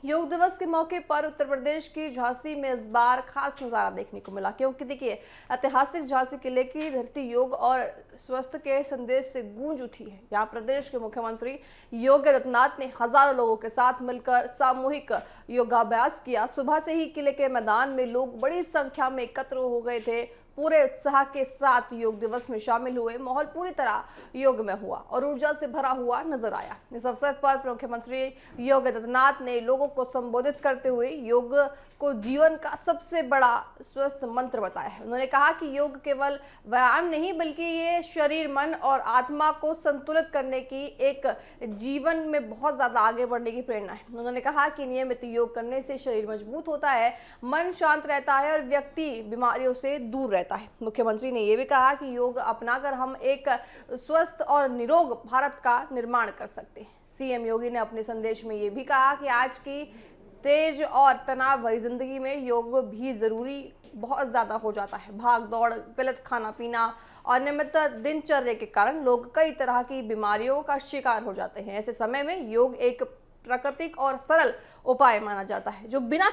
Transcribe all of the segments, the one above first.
योग दिवस के मौके पर उत्तर प्रदेश की झांसी में इस बार खास नजारा देखने को मिला, क्योंकि देखिए ऐतिहासिक झांसी किले की धरती योग और स्वस्थ के संदेश से गूंज उठी है। यहाँ प्रदेश के मुख्यमंत्री योगी आदित्यनाथ ने हजारों लोगों के साथ मिलकर सामूहिक योगाभ्यास किया। सुबह से ही किले के मैदान में लोग बड़ी संख्या में एकत्र हो गए थे। पूरे उत्साह के साथ योग दिवस में शामिल हुए। माहौल पूरी तरह योग में हुआ और ऊर्जा से भरा हुआ नजर आया। इस अवसर पर मुख्यमंत्री योगी आदित्यनाथ ने लोगों को संबोधित करते हुए योग को जीवन का सबसे बड़ा स्वस्थ मंत्र बताया है। उन्होंने कहा कि योग केवल व्यायाम नहीं, बल्कि ये शरीर, मन और आत्मा को संतुलित करने की एक जीवन में बहुत ज्यादा आगे बढ़ने की प्रेरणा है। उन्होंने कहा कि नियमित योग करने से शरीर मजबूत होता है, मन शांत रहता है और व्यक्ति बीमारियों से दूर रहता है। मुख्यमंत्री ने यह भी कहा कि योग अपनाकर हम एक स्वस्थ और निरोग भारत का निर्माण कर सकते हैं। सीएम योगी ने अपने संदेश में यह भी कहा कि आज की तेज और तनाव भरी जिंदगी में योग भी जरूरी बहुत ज्यादा हो जाता है। भाग दौड़, गलत खाना पीना और नियमित दिनचर्या के कारण लोग कई तरह की बीमारियों का शिकार हो जाते हैं। ऐसे समय में योग एक प्राकृतिक और सरल उपाय माना जाता है, जो बिना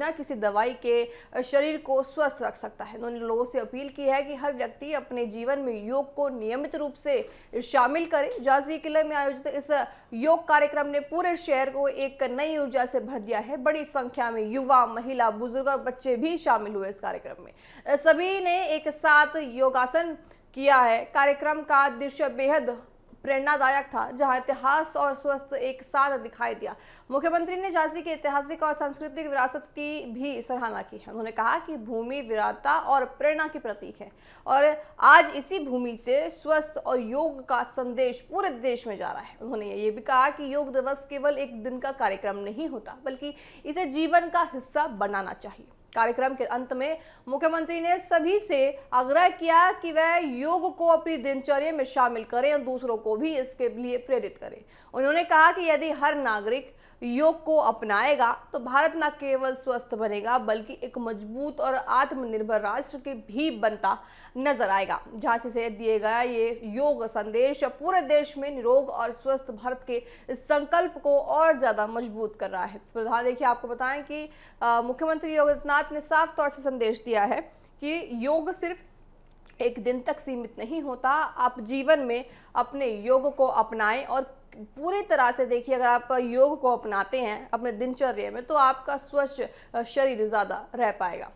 किसी दवाई के शरीर को स्वस्थ रख सकता है। उन्होंने लोगों से अपील की है कि हर व्यक्ति अपने जीवन में योग को नियमित रूप से शामिल करे। झांसी किले में आयोजित इस योग कार्यक्रम ने पूरे शहर को एक नई ऊर्जा से भर दिया है। बड़ी संख्या में युवा, महिला, बुजुर्ग और बच्चे भी शामिल हुए इस कार्यक्रम में। सभी ने एक साथ योगासन किया है। कार्यक्रम का दृश्य बेहद प्रेरणादायक था, जहां इतिहास और स्वस्थ एक साथ दिखाई दिया। मुख्यमंत्री ने झांसी की ऐतिहासिक और सांस्कृतिक विरासत की भी सराहना की है। उन्होंने कहा कि भूमि विराटता और प्रेरणा की प्रतीक है और आज इसी भूमि से स्वस्थ और योग का संदेश पूरे देश में जा रहा है। उन्होंने ये भी कहा कि योग दिवस केवल एक दिन का कार्यक्रम नहीं होता, बल्कि इसे जीवन का हिस्सा बनाना चाहिए। कार्यक्रम के अंत में मुख्यमंत्री ने सभी से आग्रह किया कि वह योग को अपनी दिनचर्या में शामिल करें और दूसरों को भी इसके लिए प्रेरित करें। उन्होंने कहा कि यदि हर नागरिक योग को अपनाएगा तो भारत न केवल स्वस्थ बनेगा, बल्कि एक मजबूत और आत्मनिर्भर राष्ट्र के भी बनता नजर आएगा। झांसी से दिए गया ये योग संदेश पूरे देश में निरोग और स्वस्थ भारत के इस संकल्प को और ज्यादा मजबूत कर रहा है। प्रधान, देखिए आपको बताएं कि मुख्यमंत्री योगी आदित्यनाथ ने साफ तौर से संदेश दिया है कि योग सिर्फ एक दिन तक सीमित नहीं होता। आप जीवन में अपने योग को अपनाएं और पूरी तरह से देखिए, अगर आप योग को अपनाते हैं अपने दिनचर्या में, तो आपका स्वस्थ शरीर ज्यादा रह पाएगा।